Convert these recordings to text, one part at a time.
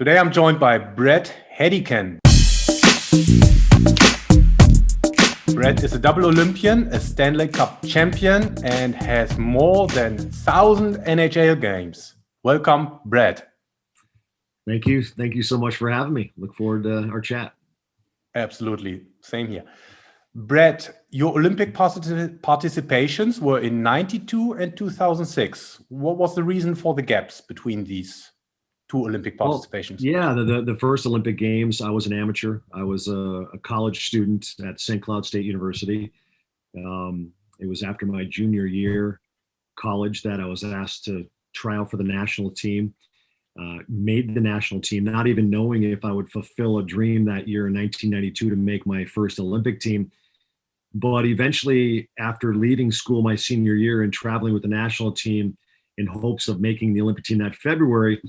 Today I'm joined by Bret Hedican. Bret is a double Olympian, a Stanley Cup champion, and has more than 1,000 NHL games. Welcome, Bret. Thank you. Thank you so much for having me. Look forward to our chat. Absolutely. Same here. Bret, your Olympic participations were in 92 and 2006. What was the reason for the gaps between these two Olympic participations? The first Olympic Games, I was an amateur. I was a college student at St. Cloud State University. It was after my junior year college that I was asked to try out for the national team. Made the national team, not even knowing if I would fulfill a dream that year in 1992 to make my first Olympic team. But eventually, after leaving school my senior year and traveling with the national team in hopes of making the Olympic team that February,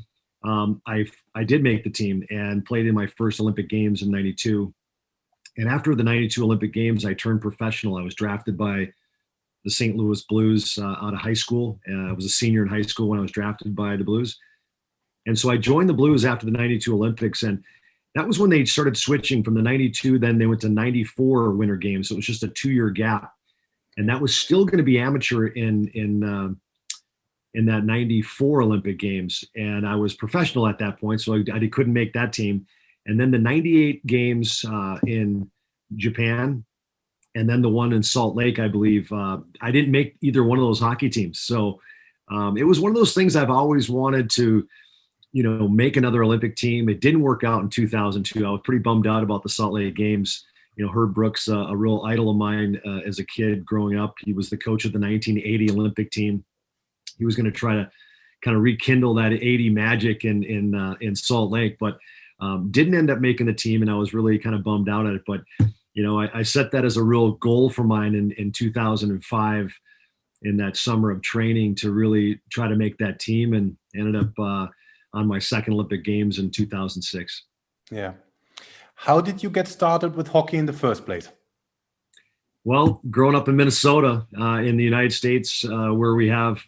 I did make the team and played in my first Olympic Games in 92. And after the 92 Olympic Games, I turned professional. I was drafted by the St. Louis Blues out of high school. I was a senior in high school when I was drafted by the Blues. And so I joined the Blues after the 92 Olympics. And that was when they started switching from the 92, then they went to 94 Winter Games. So it was just a 2-year gap. And that was still going to be amateur in that 94 Olympic Games. And I was professional at that point, so I couldn't make that team. And then the 98 games in Japan, and then the one in Salt Lake, I believe, I didn't make either one of those hockey teams. So it was one of those things I've always wanted to, make another Olympic team. It didn't work out in 2002. I was pretty bummed out about the Salt Lake Games. Herb Brooks, a real idol of mine as a kid growing up. He was the coach of the 1980 Olympic team. He was going to try to kind of rekindle that 80 magic in Salt Lake, but didn't end up making the team, and I was really kind of bummed out at it. But I set that as a real goal for mine in 2005 in that summer of training to really try to make that team, and ended up on my second Olympic Games in 2006. Yeah. How did you get started with hockey in the first place? Well, growing up in Minnesota, in the United States, where we have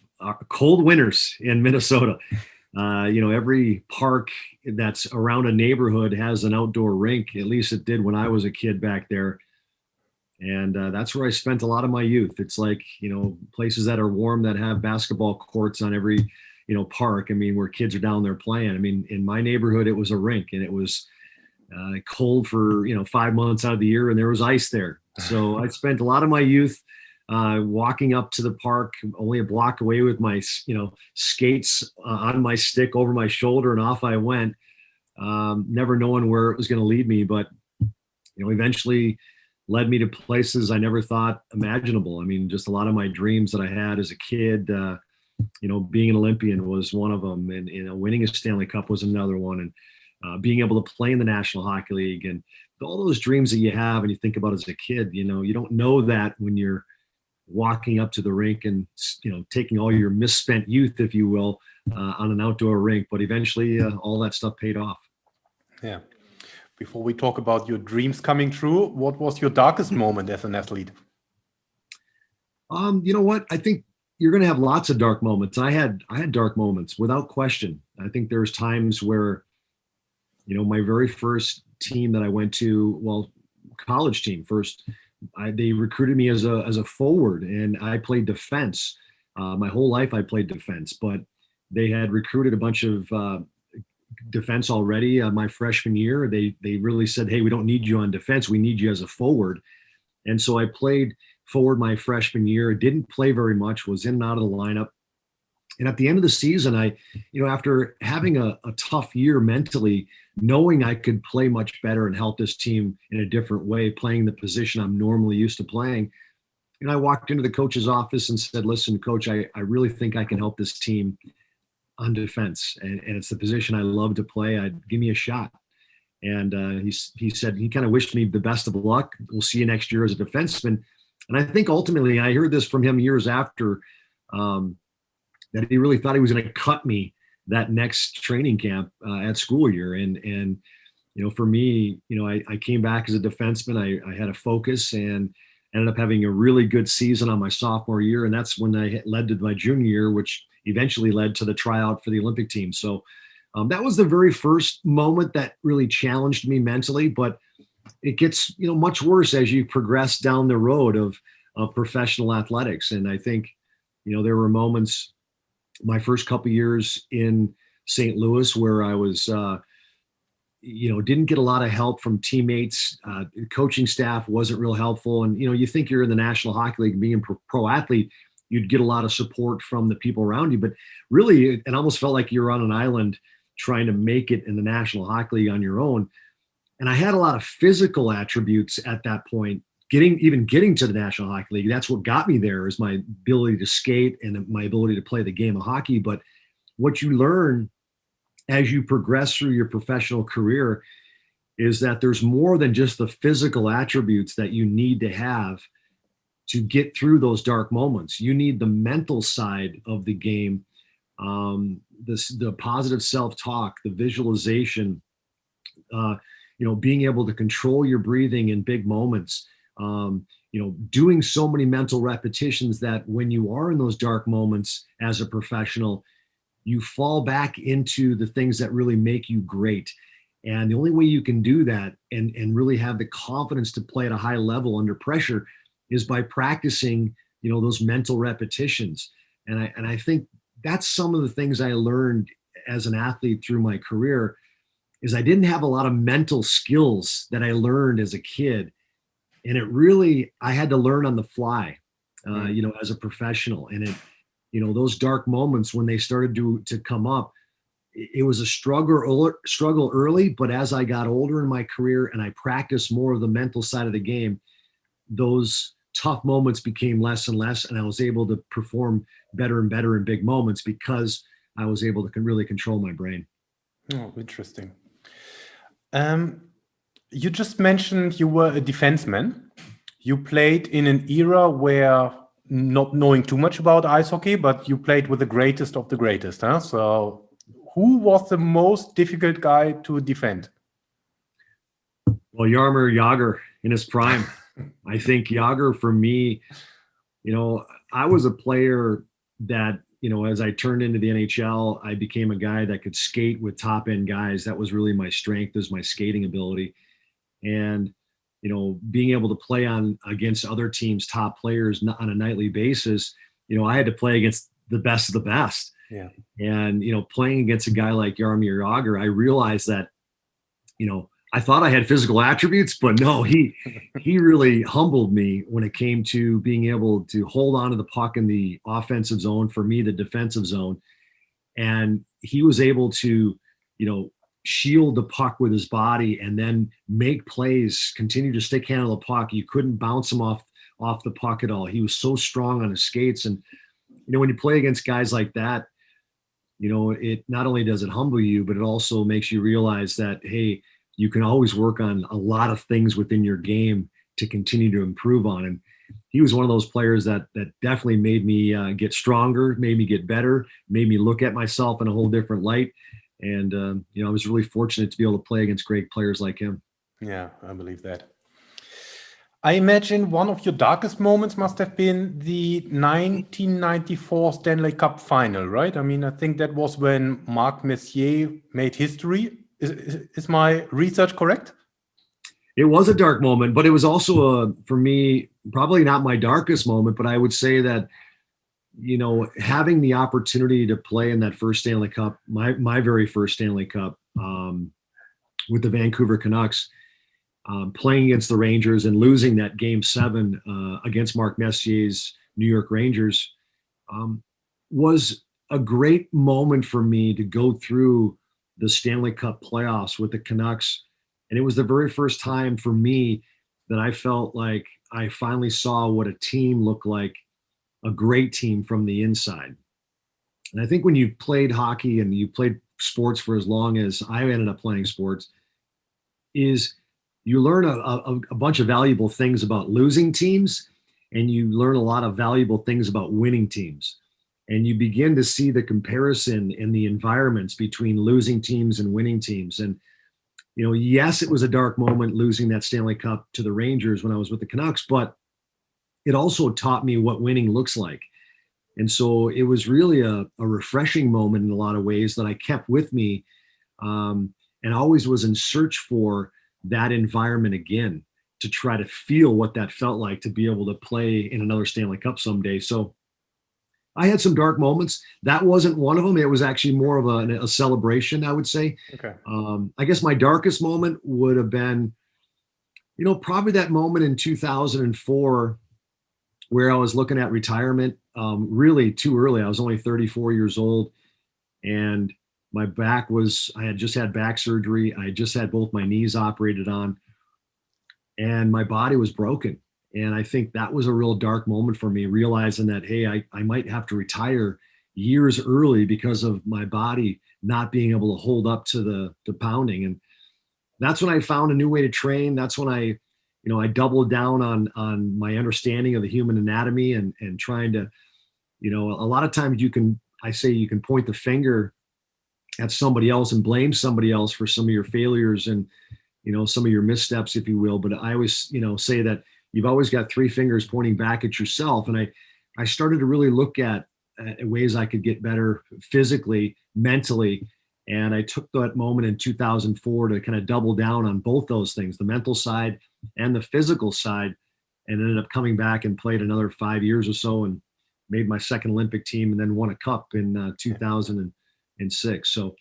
cold winters in Minnesota, every park that's around a neighborhood has an outdoor rink. At least it did when I was a kid back there. And that's where I spent a lot of my youth. It's like, places that are warm that have basketball courts on every, park. I mean, where kids are down there playing. I mean, in my neighborhood, it was a rink, and it was cold for, 5 months out of the year, and there was ice there. So I spent a lot of my youth walking up to the park, only a block away, with my, skates on my stick over my shoulder, and off I went, never knowing where it was going to lead me. But, eventually led me to places I never thought imaginable. I mean, just a lot of my dreams that I had as a kid, being an Olympian was one of them, and, winning a Stanley Cup was another one. And being able to play in the National Hockey League, and all those dreams that you have and you think about as a kid, you don't know that when you're walking up to the rink and, taking all your misspent youth, if you will, on an outdoor rink. But eventually all that stuff paid off. Yeah. Before we talk about your dreams coming true, what was your darkest moment as an athlete? You know what? I think you're going to have lots of dark moments. I had dark moments without question. I think there's times where, my very first team that I went to, college team first, they recruited me as a forward, and I played defense. My whole life I played defense, but they had recruited a bunch of defense already. My freshman year, they really said, "Hey, we don't need you on defense. We need you as a forward." And so I played forward my freshman year. Didn't play very much. Was in and out of the lineup. And at the end of the season, I, after having a tough year mentally, knowing I could play much better and help this team in a different way, playing the position I'm normally used to playing, I walked into the coach's office and said, "Listen, coach, I really think I can help this team on defense. And it's the position I love to play. Give me a shot." And he said, he kind of wished me the best of luck. "We'll see you next year as a defenseman." And I think ultimately, I heard this from him years after, that he really thought he was going to cut me that next training camp at school year. And for me, I came back as a defenseman. I had a focus and ended up having a really good season on my sophomore year. And that's when I led to my junior year, which eventually led to the tryout for the Olympic team. So That was the very first moment that really challenged me mentally, but it gets, much worse as you progress down the road of professional athletics. And I think, there were moments my first couple years in St. Louis where I was, didn't get a lot of help from teammates. Coaching staff wasn't real helpful. And, you think you're in the National Hockey League, being a pro athlete, you'd get a lot of support from the people around you. But really, it almost felt like you're on an island trying to make it in the National Hockey League on your own. And I had a lot of physical attributes at that point. Getting to the National Hockey League, that's what got me there, is my ability to skate and my ability to play the game of hockey. But what you learn as you progress through your professional career is that there's more than just the physical attributes that you need to have to get through those dark moments. You need the mental side of the game, the positive self-talk, the visualization, being able to control your breathing in big moments, doing so many mental repetitions that when you are in those dark moments as a professional, you fall back into the things that really make you great. And the only way you can do that and really have the confidence to play at a high level under pressure is by practicing, those mental repetitions. And I think that's some of the things I learned as an athlete through my career, is I didn't have a lot of mental skills that I learned as a kid. And I had to learn on the fly, as a professional. And those dark moments when they started to come up, it was a struggle early, but as I got older in my career and I practiced more of the mental side of the game, those tough moments became less and less, and I was able to perform better and better in big moments because I was able to really control my brain. Oh, interesting. You just mentioned you were a defenseman. You played in an era where, not knowing too much about ice hockey, but you played with the greatest of the greatest. Huh? So who was the most difficult guy to defend? Well, Jaromir Jagr in his prime. I think Jagr, for me, I was a player that, as I turned into the NHL, I became a guy that could skate with top end guys. That was really my strength, is my skating ability. And, being able to play against other teams' top players on a nightly basis, I had to play against the best of the best. Yeah. And, playing against a guy like Jaromir Jagr, I realized that, I thought I had physical attributes, but no, he really humbled me when it came to being able to hold on to the puck in the offensive zone, for me, the defensive zone. And he was able to, shield the puck with his body and then make plays, continue to stick handle the puck. You couldn't bounce him off the puck at all. He was so strong on his skates. And, when you play against guys like that, it not only does it humble you, but it also makes you realize that, hey, you can always work on a lot of things within your game to continue to improve on. And he was one of those players that definitely made me get stronger, made me get better, made me look at myself in a whole different light. And, I was really fortunate to be able to play against great players like him. Yeah, I believe that. I imagine one of your darkest moments must have been the 1994 Stanley Cup Final, right? I mean, I think that was when Mark Messier made history. Is my research correct? It was a dark moment, but it was also, for me, probably not my darkest moment, but I would say that, having the opportunity to play in that first Stanley Cup, my very first Stanley Cup, with the Vancouver Canucks, playing against the Rangers and losing that Game 7 against Mark Messier's New York Rangers, was a great moment for me to go through the Stanley Cup playoffs with the Canucks. And it was the very first time for me that I felt like I finally saw what a team looked like, a great team from the inside. And I think when you played hockey and you played sports for as long as I ended up playing sports, is you learn a bunch of valuable things about losing teams, and you learn a lot of valuable things about winning teams. And you begin to see the comparison in the environments between losing teams and winning teams. And, yes, it was a dark moment losing that Stanley Cup to the Rangers when I was with the Canucks, but it also taught me what winning looks like. And so it was really a refreshing moment in a lot of ways that I kept with me and always was in search for that environment again, to try to feel what that felt like to be able to play in another Stanley Cup someday. So I had some dark moments. That wasn't one of them. It was actually more of a celebration, I would say. Okay. I guess my darkest moment would have been, probably that moment in 2004 where I was looking at retirement, really too early. I was only 34 years old, and I had just had back surgery. I had just had both my knees operated on, and my body was broken. And I think that was a real dark moment for me, realizing that, hey, I might have to retire years early because of my body not being able to hold up to the pounding. And that's when I found a new way to train. That's when I doubled down on my understanding of the human anatomy, and trying to, a lot of times you can point the finger at somebody else and blame somebody else for some of your failures and, some of your missteps, if you will. But I always, say that you've always got three fingers pointing back at yourself. And I started to really look at ways I could get better physically, mentally. And I took that moment in 2004 to kind of double down on both those things, the mental side and the physical side, and ended up coming back and played another 5 years or so and made my second Olympic team, and then won a cup in 2006. So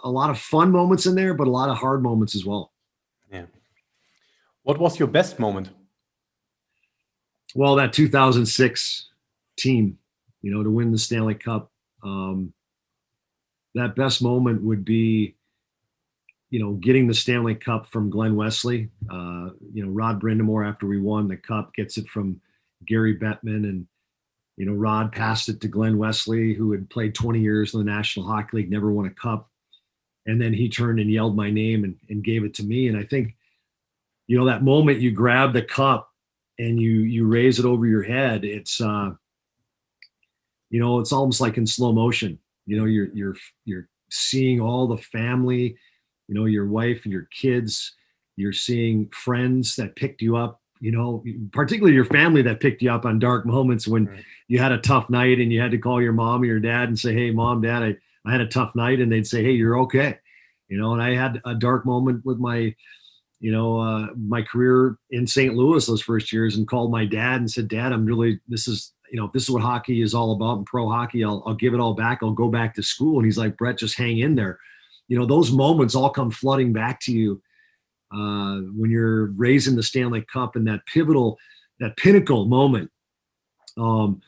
a lot of fun moments in there, but a lot of hard moments as well. Yeah. What was your best moment? Well, that 2006 team, to win the Stanley Cup. That best moment would be, getting the Stanley Cup from Glenn Wesley. Rod Brindamore, after we won the cup, gets it from Gary Bettman, and Rod passed it to Glenn Wesley, who had played 20 years in the National Hockey League, never won a cup. And then he turned and yelled my name and gave it to me. And I think, that moment you grab the cup and you raise it over your head, it's almost like in slow motion. You're seeing all the family, your wife and your kids. You're seeing friends that picked you up, particularly your family that picked you up on dark moments when you had a tough night and you had to call your mom or your dad and say, hey, Mom, Dad, I had a tough night. And they'd say, hey, you're okay. And I had a dark moment with my career in St. Louis those first years, and called my dad and said, Dad, this is what hockey is all about, and pro hockey. I'll give it all back. I'll go back to school. And he's like, Bret, just hang in there. Those moments all come flooding back to you when you're raising the Stanley Cup, and that pinnacle moment of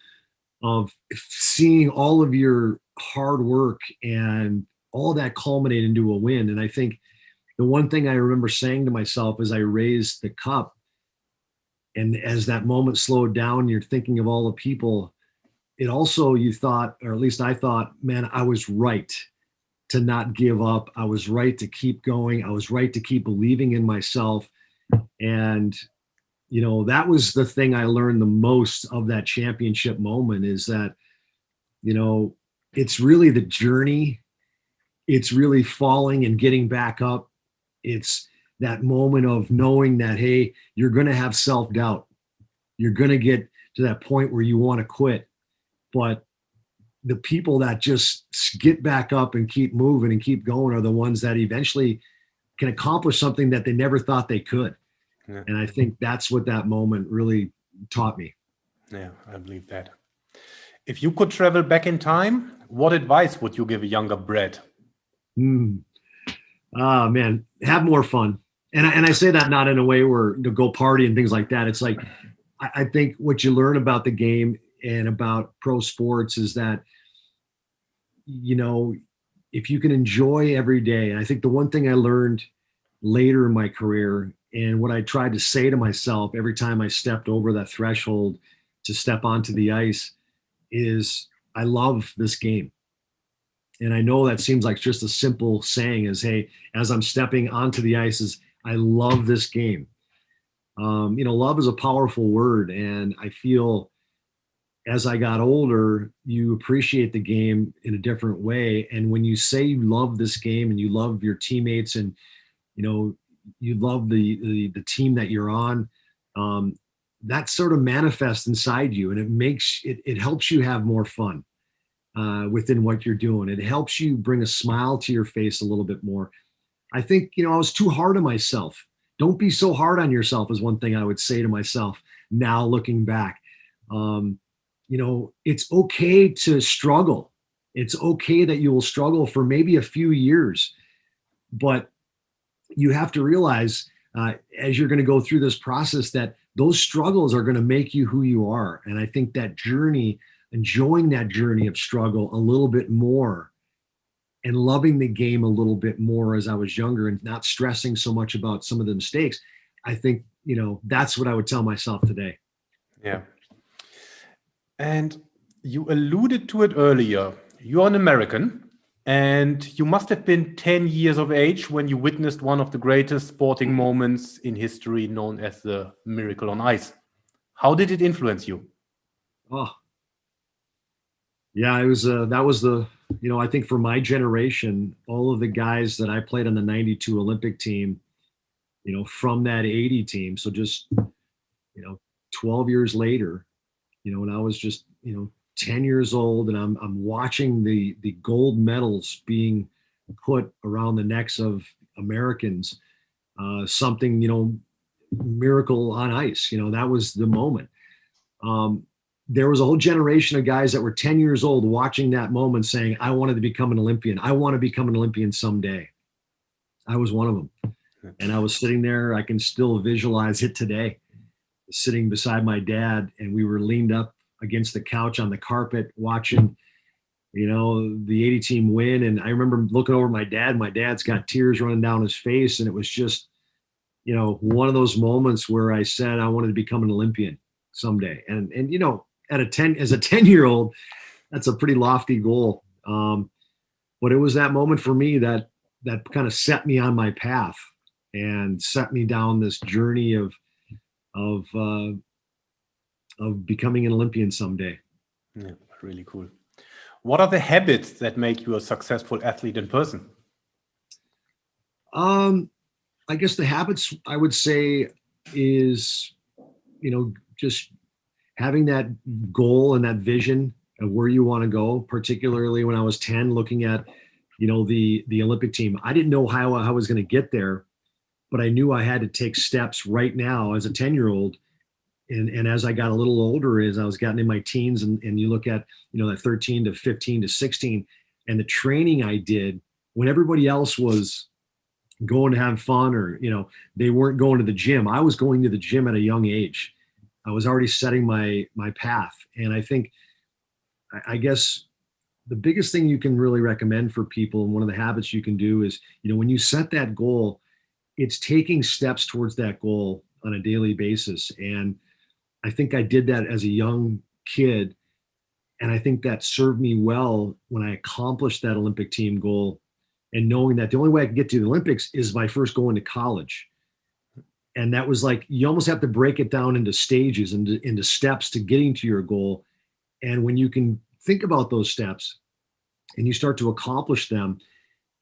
seeing all of your hard work and all that culminate into a win. And I think the one thing I remember saying to myself as I raised the cup, and as that moment slowed down, you're thinking of all the people. It also, you thought, or at least I thought, man, I was right to not give up. I was right to keep going. I was right to keep believing in myself. And, that was the thing I learned the most of that championship moment, is that, it's really the journey. It's really falling and getting back up. It's that moment of knowing that, hey, you're going to have self-doubt. You're going to get to that point where you want to quit. But the people that just get back up and keep moving and keep going are the ones that eventually can accomplish something that they never thought they could. Yeah. And I think that's what that moment really taught me. Yeah, I believe that. If you could travel back in time, what advice would you give a younger Bret? Oh, man, have more fun. And I say that not in a way where to go party and things like that. It's like, I think what you learn about the game and about pro sports is that, if you can enjoy every day. And I think the one thing I learned later in my career, and what I tried to say to myself every time I stepped over that threshold to step onto the ice, is I love this game. And I know that seems like just a simple saying, is, hey, as I'm stepping onto the ice, is I love this game. Love is a powerful word. And I feel as I got older, you appreciate the game in a different way. And when you say you love this game and you love your teammates and, you love the team that you're on, that sort of manifests inside you, and it helps you have more fun. within what you're doing. It helps you bring a smile to your face a little bit more. I think, I was too hard on myself. Don't be so hard on yourself is one thing I would say to myself now looking back. It's okay to struggle. It's okay that you will struggle for maybe a few years, but you have to realize as you're going to go through this process that those struggles are going to make you who you are. And I think that journey, enjoying that journey of struggle a little bit more and loving the game a little bit more as I was younger and not stressing so much about some of the mistakes, I think, that's what I would tell myself today. Yeah. And you alluded to it earlier. You're an American, and you must have been 10 years of age when you witnessed one of the greatest sporting moments in history, known as the Miracle on Ice. How did it influence you? Oh, yeah, it was, that was I think for my generation, all of the guys that I played on the 92 Olympic team, from that 80 team. So just, 12 years later, when I was just, 10 years old and I'm watching the gold medals being put around the necks of Americans, something, miracle on ice, that was the moment. There was a whole generation of guys that were 10 years old watching that moment saying, I wanted to become an Olympian. I want to become an Olympian someday. I was one of them. And I was sitting there, I can still visualize it today, sitting beside my dad, and we were leaned up against the couch on the carpet watching, the 80 team win. And I remember looking over at my dad's got tears running down his face. And it was just, one of those moments where I said, I wanted to become an Olympian someday. And as a 10-year-old, that's a pretty lofty goal. But it was that moment for me that kind of set me on my path and set me down this journey of becoming an Olympian someday. Yeah, really cool. What are the habits that make you a successful athlete in person? I guess the habits I would say is, just having that goal and that vision of where you want to go, particularly when I was 10, looking at, the Olympic team. I didn't know how I was going to get there, but I knew I had to take steps right now as a 10-year-old. And as I got a little older, as I was getting in my teens, and you look at, that 13 to 15 to 16, and the training I did when everybody else was going to have fun or, they weren't going to the gym. I was going to the gym at a young age. I was already setting my path. And I think, I guess the biggest thing you can really recommend for people, and one of the habits you can do is, when you set that goal, it's taking steps towards that goal on a daily basis. And I think I did that as a young kid. And I think that served me well when I accomplished that Olympic team goal, and knowing that the only way I can get to the Olympics is by first going to college. And that was like, you almost have to break it down into stages and into steps to getting to your goal. And when you can think about those steps and you start to accomplish them,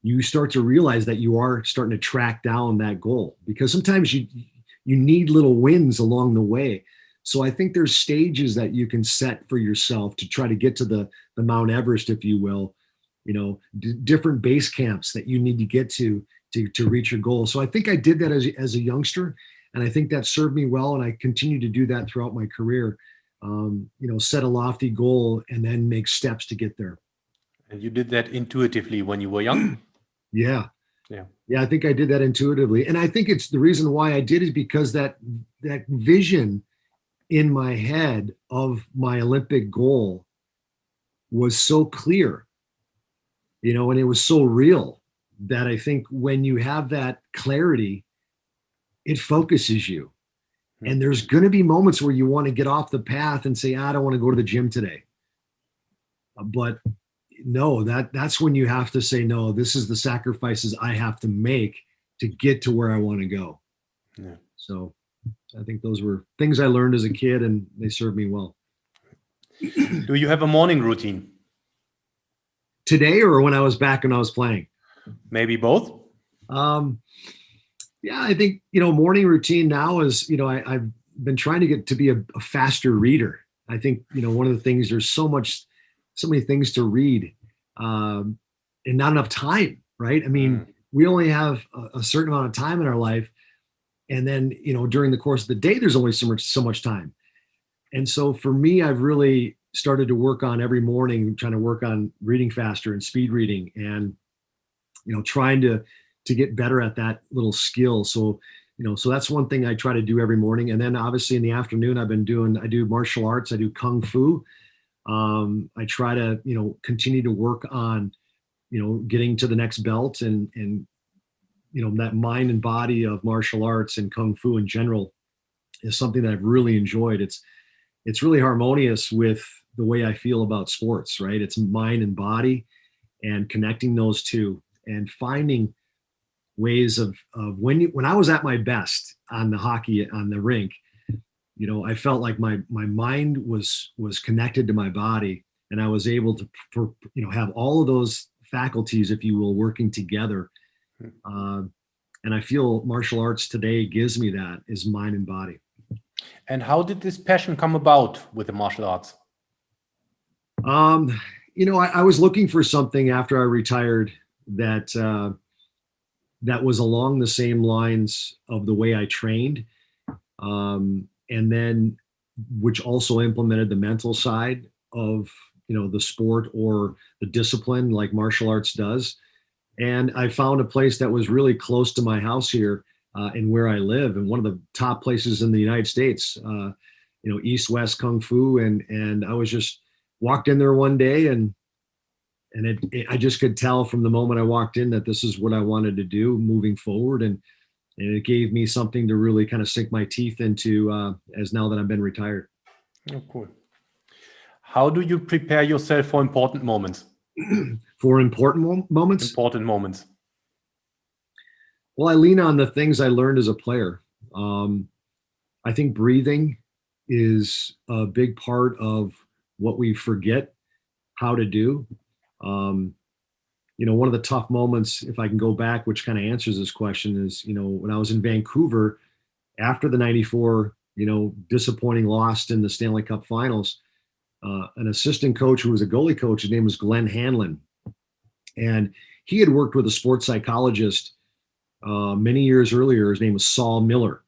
you start to realize that you are starting to track down that goal, because sometimes you need little wins along the way. So I think there's stages that you can set for yourself to try to get to the Mount Everest, if you will, different base camps that you need to get to reach your goal. So I think I did that as a youngster, and I think that served me well. And I continue to do that throughout my career, set a lofty goal and then make steps to get there. And you did that intuitively when you were young? Yeah. Yeah. Yeah, I think I did that intuitively. And I think it's the reason why I did is because that vision in my head of my Olympic goal was so clear, and it was so real that I think when you have that clarity, it focuses you. And there's going to be moments where you want to get off the path and say, I don't want to go to the gym today. But no, that's when you have to say, no, this is the sacrifices I have to make to get to where I want to go. Yeah. So I think those were things I learned as a kid, and they served me well. Do you have a morning routine? Today, or when I was back when I was playing? Maybe both. Yeah, I think, morning routine now is, I've been trying to get to be a faster reader. I think, one of the things, there's so much so many things to read, and not enough time, right? I mean, we only have a certain amount of time in our life. And then, during the course of the day, there's only so much time. And so for me, I've really started to work on every morning, trying to work on reading faster and speed reading, and, trying to get better at that little skill. So, so that's one thing I try to do every morning. And then obviously in the afternoon, I do martial arts. I do Kung Fu. I try to, continue to work on, getting to the next belt, and that mind and body of martial arts and Kung Fu in general is something that I've really enjoyed. It's really harmonious with the way I feel about sports, right? It's mind and body, and connecting those two and finding ways of when I was at my best on the rink, I felt like my mind was connected to my body, and I was able to have all of those faculties, if you will, working together. And I feel martial arts today gives me that, is mind and body. And how did this passion come about with the martial arts? I was looking for something after I retired that was along the same lines of the way I trained, and then which also implemented the mental side of the sport or the discipline like martial arts does. And I found a place that was really close to my house here, and where I live, and one of the top places in the United States, East-West Kung Fu. And I was just walked in there one day, and I just could tell from the moment I walked in that this is what I wanted to do moving forward. And it gave me something to really kind of sink my teeth into, as now that I've been retired. Oh, cool. How do you prepare yourself for important moments? For important moments? Important moments. Well, I lean on the things I learned as a player. I think breathing is a big part of what we forget how to do. One of the tough moments, if I can go back, which kind of answers this question, is, when I was in Vancouver after the 94, disappointing loss in the Stanley Cup Finals, an assistant coach who was a goalie coach, his name was Glenn Hanlon. And he had worked with a sports psychologist many years earlier. His name was Saul Miller.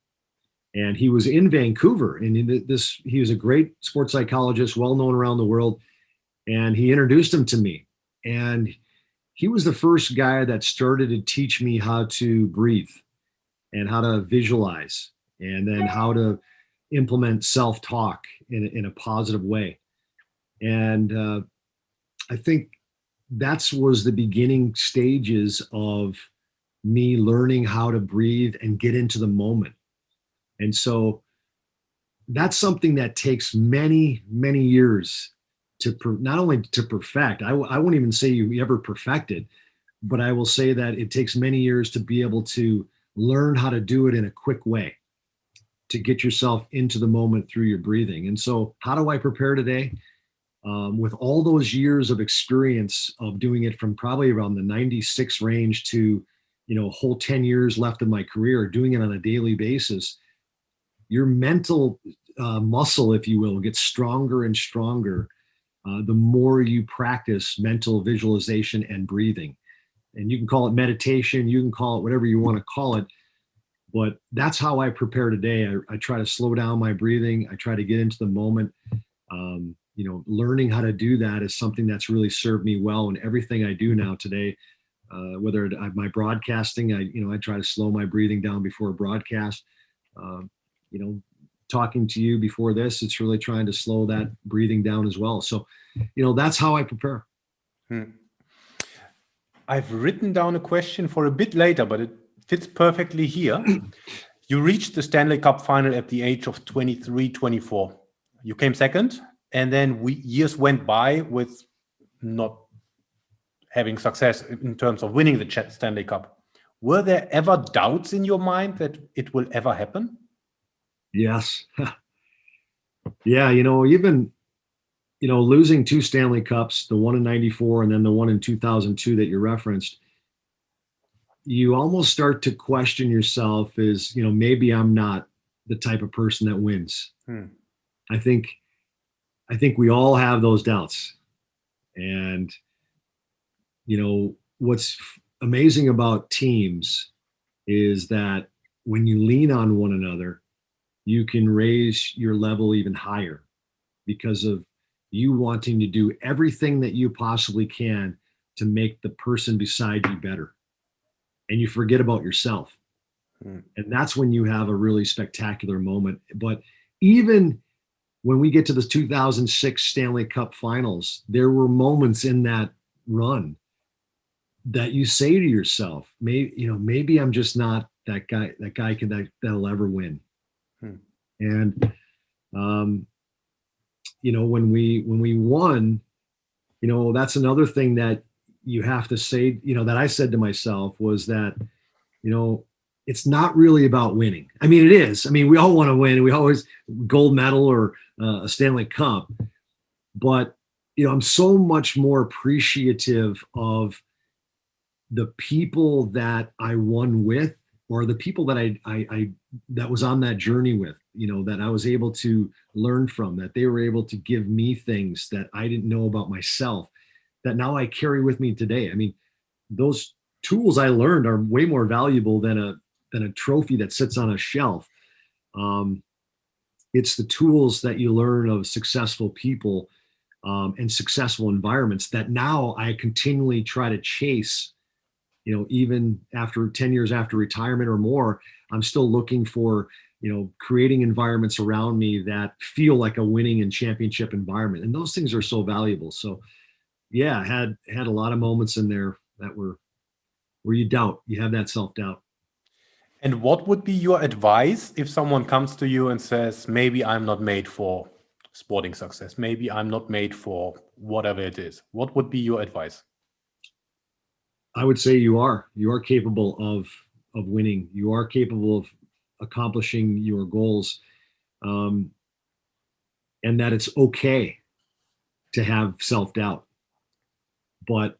And he was in Vancouver. And he was a great sports psychologist, well known around the world. And he introduced him to me. And he was the first guy that started to teach me how to breathe and how to visualize, and then how to implement self-talk in a positive way. And I think that was the beginning stages of me learning how to breathe and get into the moment. And so that's something that takes many, many years to not only to perfect. I won't even say you ever perfect it, but I will say that it takes many years to be able to learn how to do it in a quick way, to get yourself into the moment through your breathing. And so how do I prepare today? With all those years of experience of doing it from probably around the 96 range to, a whole 10 years left of my career, doing it on a daily basis, your mental muscle, if you will, gets stronger and stronger the more you practice mental visualization and breathing. And you can call it meditation, you can call it whatever you want to call it, but that's how I prepare today. I try to slow down my breathing. I try to get into the moment. Learning how to do that is something that's really served me well in everything I do now today. Whether my broadcasting, I try to slow my breathing down before a broadcast. Talking to you before this, it's really trying to slow that breathing down as well. So, that's how I prepare. I've written down a question for a bit later, but it fits perfectly here. You reached the Stanley Cup Final at the age of 23, 24. You came second, and then years went by with not having success in terms of winning the Stanley Cup. Were there ever doubts in your mind that it will ever happen? Yes. Yeah, even, losing two Stanley Cups, the one in 94 and then the one in 2002 that you referenced, you almost start to question yourself as, maybe I'm not the type of person that wins. I think we all have those doubts. And, what's amazing about teams is that when you lean on one another, you can raise your level even higher because of you wanting to do everything that you possibly can to make the person beside you better. And you forget about yourself. And that's when you have a really spectacular moment. But even when we get to the 2006 Stanley Cup Finals, there were moments in that run that you say to yourself, maybe I'm just not that guy that'll ever win. And when we won, that's another thing that you have to say, that I said to myself was that, it's not really about winning. I mean, it is. I mean, we all want to win. We always gold medal or a Stanley Cup. But, I'm so much more appreciative of the people that I won with, or the people that I that was on that journey with, that I was able to learn from, that they were able to give me things that I didn't know about myself that now I carry with me today. I mean, those tools I learned are way more valuable than a trophy that sits on a shelf. It's the tools that you learn of successful people and successful environments that now I continually try to chase. Even after 10 years after retirement or more, I'm still looking for, creating environments around me that feel like a winning and championship environment. And those things are so valuable. So yeah, I had a lot of moments in there that were where you have that self-doubt. And what would be your advice if someone comes to you and says, maybe I'm not made for sporting success, maybe I'm not made for whatever it is? What would be your advice? I would say you are capable of winning. You are capable of accomplishing your goals, and that it's okay to have self-doubt. But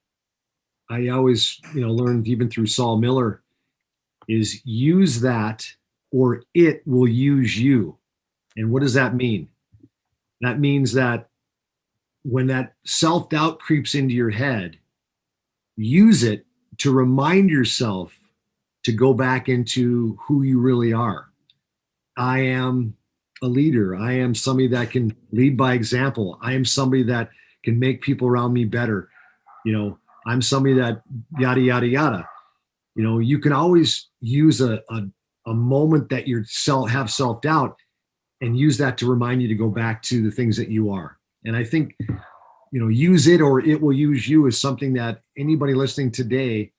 I always, learned even through Saul Miller is use that or it will use you. And what does that mean? That means that when that self-doubt creeps into your head, use it to remind yourself to go back into who you really are. I am a leader. I am somebody that can lead by example. I am somebody that can make people around me better. I'm somebody that yada, yada, yada. You can always use a moment that you have self-doubt and use that to remind you to go back to the things that you are. And I think, use it or it will use you is something that anybody listening today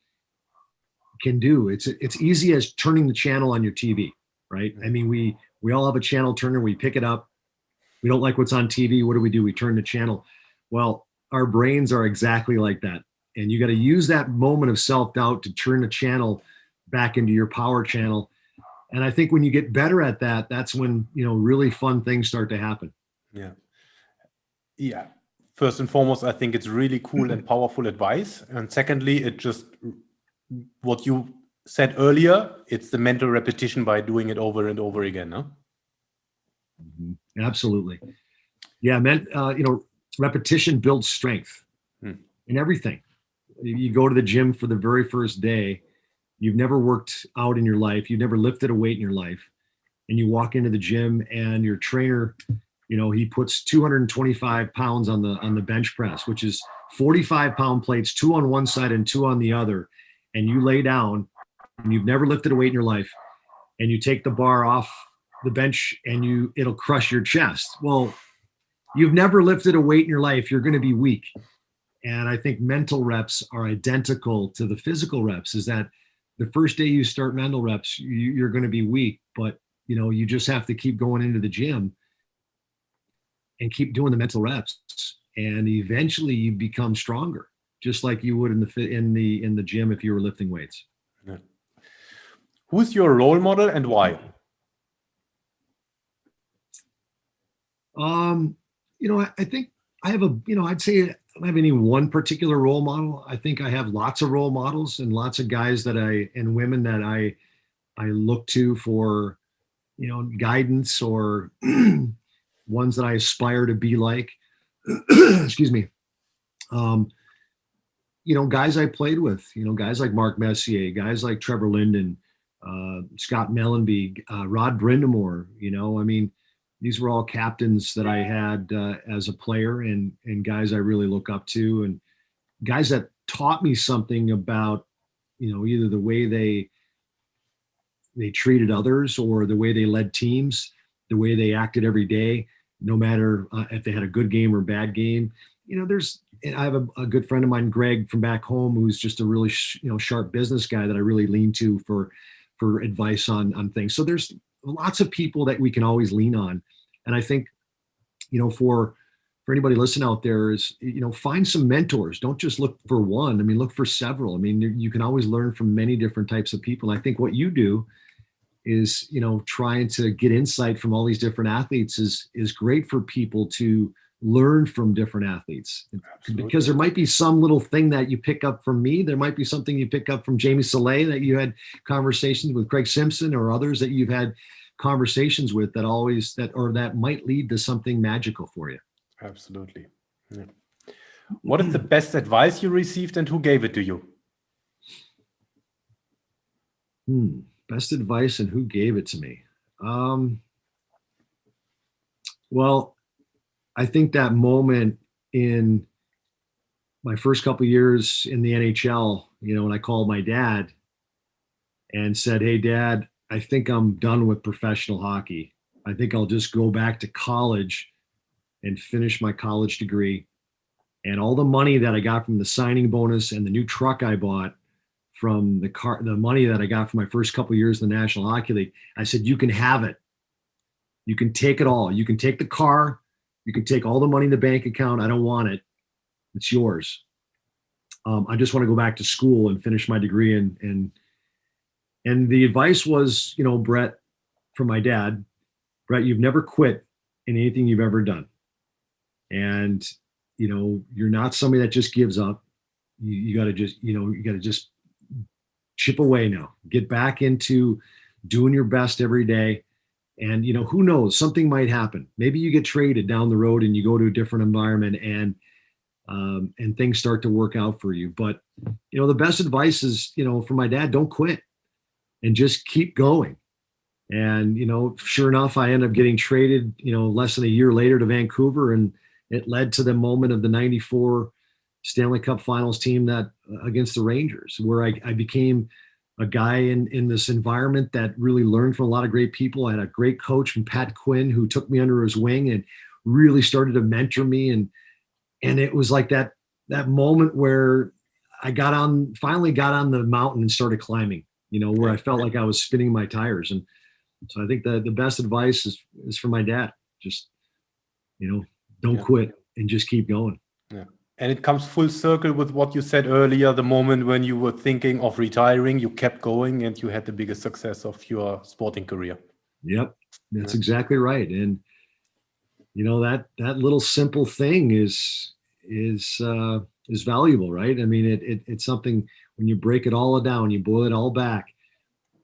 can do. It's easy as turning the channel on your TV, right? I mean, we all have a channel turner. We pick it up. We don't like what's on TV. What do? We turn the channel. Well, our brains are exactly like that. And you got to use that moment of self-doubt to turn the channel back into your power channel. And I think when you get better at that, that's when, really fun things start to happen. Yeah. Yeah. First and foremost, I think it's really cool and powerful advice. And secondly, what you said earlier, it's the mental repetition by doing it over and over again. No? Mm-hmm. Absolutely. Yeah. Repetition builds strength in everything. You go to the gym for the very first day, you've never worked out in your life, you've never lifted a weight in your life, and you walk into the gym and your trainer, he puts 225 pounds on the bench press, which is 45-pound plates, 2 on one side and 2 on the other, and you lay down and you've never lifted a weight in your life, and you take the bar off the bench and it'll crush your chest. Well, you've never lifted a weight in your life, you're going to be weak. And I think mental reps are identical to the physical reps, is that the first day you start mental reps, you're going to be weak, but you just have to keep going into the gym and keep doing the mental reps. And eventually you become stronger, just like you would in the gym if you were lifting weights. Yeah. Who's your role model and why? I think I have I'd say I don't have any one particular role model. I think I have lots of role models and lots of guys and women that I look to for, guidance or ones that I aspire to be like. Excuse me. Um, guys I played with, guys like Mark Messier, guys like Trevor Linden, Scott Mellenby, Rod Brindamore, I mean, these were all captains that I had as a player, and guys I really look up to, and guys that taught me something about, either the way they treated others or the way they led teams, the way they acted every day, no matter if they had a good game or bad game. I have a good friend of mine, Greg, from back home, who's just a really sharp business guy that I really lean to for advice on things. So there's lots of people that we can always lean on, and I think for anybody listening out there is find some mentors. Don't just look for one. I mean, look for several. I mean, you can always learn from many different types of people. And I think what you do is trying to get insight from all these different athletes is great for people to learn from different athletes. Absolutely. Because there might be some little thing that you pick up from me. There might be something you pick up from Jamie Saleh that you had conversations with Craig Simpson or others that you've had conversations with that might lead to something magical for you. Absolutely. Yeah. What is the best advice you received and who gave it to you? Best advice and who gave it to me? Well, I think that moment in my first couple of years in the NHL, when I called my dad and said, "Hey, Dad, I think I'm done with professional hockey. I think I'll just go back to college and finish my college degree. And all the money that I got from the signing bonus and the new truck I bought from the money that I got from my first couple of years in the National Hockey League, I said, you can have it. You can take it all. You can take the car. You can take all the money in the bank account. I don't want it. It's yours. I just want to go back to school and finish my degree." And the advice was, Bret, from my dad, "Bret, you've never quit in anything you've ever done. And, you're not somebody that just gives up. You got to just chip away now. Get back into doing your best every day. And, who knows, something might happen. Maybe you get traded down the road and you go to a different environment and things start to work out for you. But, the best advice is, from my dad, don't quit and just keep going." And, sure enough, I ended up getting traded, less than a year later to Vancouver. And it led to the moment of the 94 Stanley Cup Finals team that against the Rangers, where I became a guy in this environment that really learned from a lot of great people. I had a great coach from Pat Quinn who took me under his wing and really started to mentor me. And it was like that moment where I finally got on the mountain and started climbing, where I felt like I was spinning my tires. And so I think the best advice is from my dad. Just, don't quit and just keep going. Yeah. And it comes full circle with what you said earlier, the moment when you were thinking of retiring, you kept going and you had the biggest success of your sporting career. Yep, that's exactly right. And, that little simple thing is valuable, right? I mean, it's something when you break it all down, you boil it all back,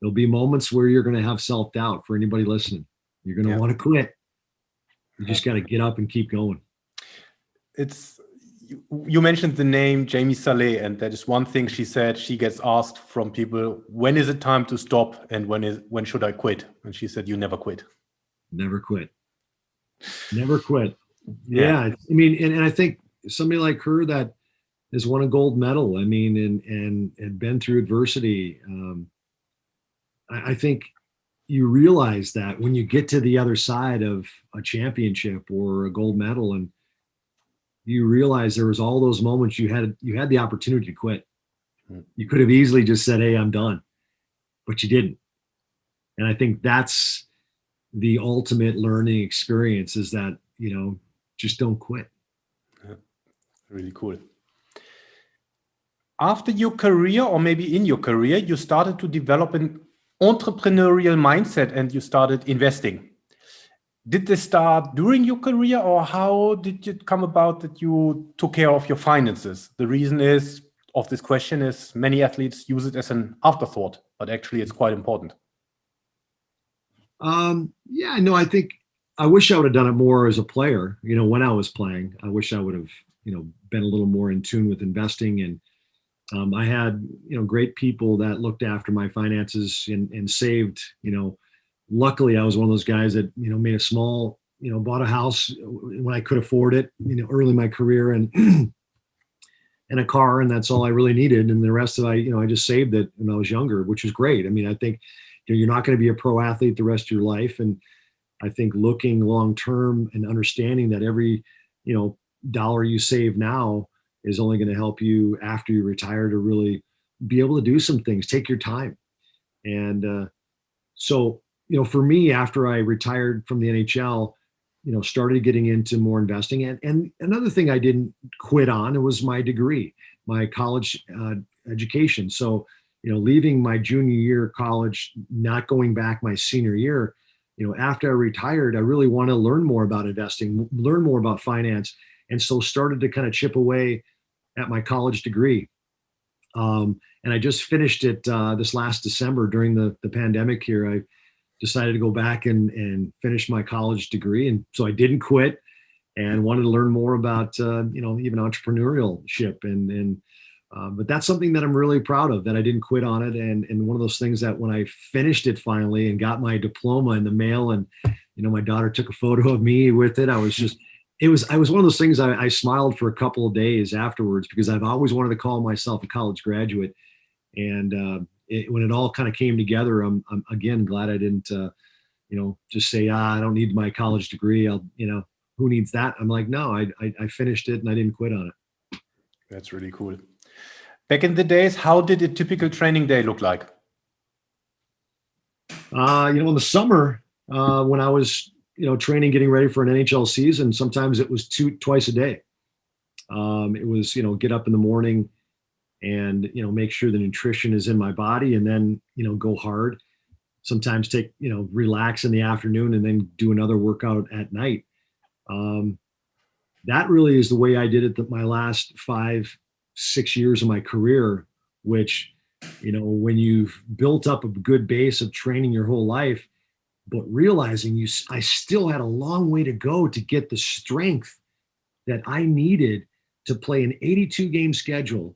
there'll be moments where you're going to have self-doubt. For anybody listening, you're going to want to quit. You just got to get up and keep going. You mentioned the name Jamie Saleh, and that is one thing she said. She gets asked from people, when is it time to stop and when should I quit? And she said, you never quit. Never quit. Never quit. Yeah. I mean, and I think somebody like her that has won a gold medal, I mean, and been through adversity, I think you realize that when you get to the other side of a championship or a gold medal, and you realize there was all those moments you had the opportunity to quit. You could have easily just said, "Hey, I'm done," but you didn't. And I think that's the ultimate learning experience, is that, just don't quit. Yeah. Really cool. After your career, or maybe in your career, you started to develop an entrepreneurial mindset and you started investing. Did this start during your career, or how did it come about that you took care of your finances? The reason of this question is many athletes use it as an afterthought, but actually it's quite important. I think I wish I would have done it more as a player, when I was playing. I wish I would have, been a little more in tune with investing. And I had, great people that looked after my finances and saved, luckily I was one of those guys that, made a small, bought a house when I could afford it, early in my career, and and a car, and that's all I really needed. And the rest of I just saved it when I was younger, which was great. I mean, I think you're not going to be a pro athlete the rest of your life, and I think looking long term and understanding that every dollar you save now is only going to help you after you retire to really be able to do some things. Take your time, and so for me, after I retired from the NHL, started getting into more investing. And another thing I didn't quit on, it was my degree, my college education. So, leaving my junior year of college, not going back my senior year, after I retired, I really want to learn more about investing, learn more about finance. And so started to kind of chip away at my college degree. And I just finished it this last December during the pandemic here. I decided to go back and finish my college degree. And so I didn't quit and wanted to learn more about, even entrepreneurship. But that's something that I'm really proud of, that I didn't quit on it. And one of those things that when I finished it finally and got my diploma in the mail, and, my daughter took a photo of me with it, I was one of those things I smiled for a couple of days afterwards, because I've always wanted to call myself a college graduate. And, when it all kind of came together, I'm again glad I didn't, just say, I don't need my college degree. Who needs that? I'm like, no, I finished it and I didn't quit on it. That's really cool. Back in the days, how did a typical training day look like? In the summer, when I was, training, getting ready for an NHL season, sometimes it was twice a day. It was, get up in the morning and, make sure the nutrition is in my body, and then, go hard. Sometimes take, relax in the afternoon and then do another workout at night. That really is the way I did it my last 5-6 years of my career, which, when you've built up a good base of training your whole life, but realizing I still had a long way to go to get the strength that I needed to play an 82 game schedule,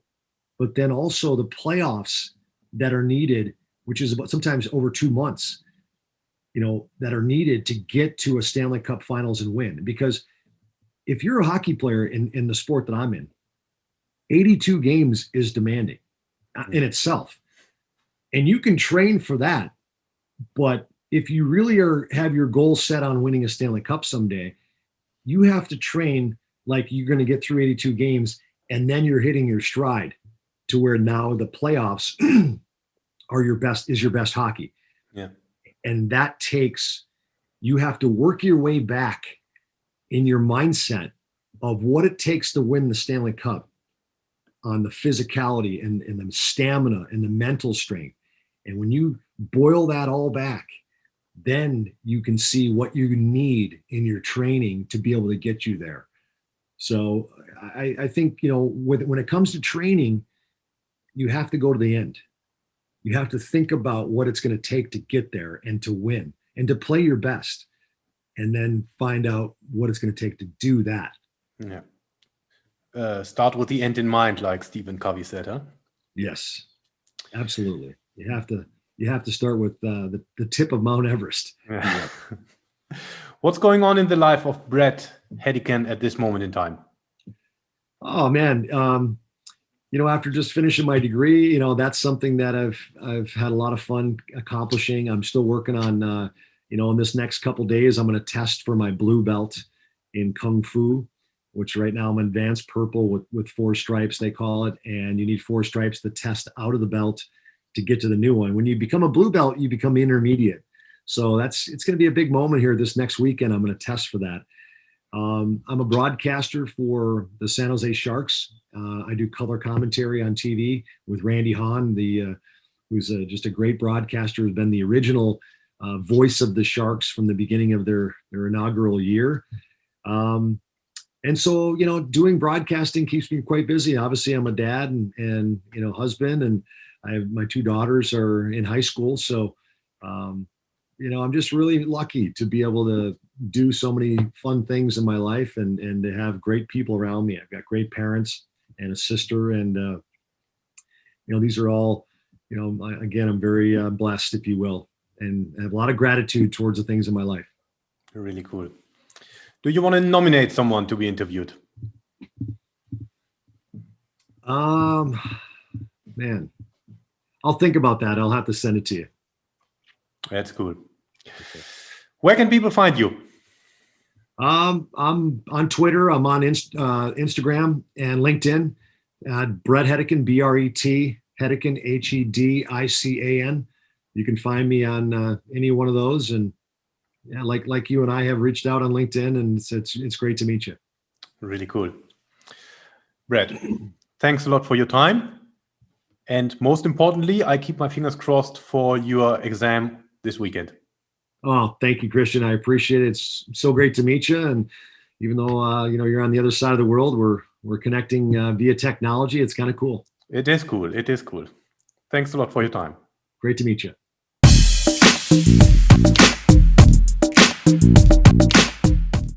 but then also the playoffs that are needed, which is about sometimes over 2 months, that are needed to get to a Stanley Cup Finals and win. Because if you're a hockey player in the sport that I'm in, 82 games is demanding in itself. And you can train for that. But if you really have your goal set on winning a Stanley Cup someday, you have to train like you're going to get through 82 games, and then you're hitting your stride to where now the playoffs are your best hockey. Yeah. And that takes, you have to work your way back in your mindset of what it takes to win the Stanley Cup on the physicality and the stamina and the mental strength. And when you boil that all back, then you can see what you need in your training to be able to get you there. So I think, when it comes to training, you have to go to the end. You have to think about what it's going to take to get there and to win and to play your best, and then find out what it's going to take to do that. Yeah. Start with the end in mind, like Stephen Covey said, huh? Yes, absolutely. You have to start with the tip of Mount Everest. Yeah. What's going on in the life of Bret Hedican at this moment in time? Oh man, after just finishing my degree, that's something that I've had a lot of fun accomplishing. I'm still working on, in this next couple days, I'm going to test for my blue belt in Kung Fu, which right now I'm advanced purple with 4 stripes, they call it. And you need 4 stripes to test out of the belt to get to the new one. When you become a blue belt, you become intermediate. So it's going to be a big moment here this next weekend. I'm going to test for that. I'm a broadcaster for the San Jose Sharks. I do color commentary on TV with Randy Hahn, who's just a great broadcaster, who's been the original voice of the Sharks from the beginning of their inaugural year. And so, doing broadcasting keeps me quite busy. Obviously, I'm a dad and husband, and I have my 2 daughters are in high school. So, I'm just really lucky to be able to do so many fun things in my life and to have great people around me. I've got great parents and a sister, and these are all, again, I'm very blessed, if you will, and I have a lot of gratitude towards the things in my life. Really cool. Do you want to nominate someone to be interviewed? Man, I'll think about that. I'll have to send it to you. That's cool. Okay. Where can people find you? I'm on Twitter. I'm on Instagram and LinkedIn. Bret Hedican, B-R-E-T, Hedican, H-E-D-I-C-A-N. You can find me on any one of those. And yeah, like you and I have reached out on LinkedIn, and it's great to meet you. Really cool. Bret, thanks a lot for your time. And most importantly, I keep my fingers crossed for your exam this weekend. Oh, thank you, Christian. I appreciate it. It's so great to meet you. And even though you're on the other side of the world, we're connecting via technology. It's kind of cool. It is cool. It is cool. Thanks a lot for your time. Great to meet you.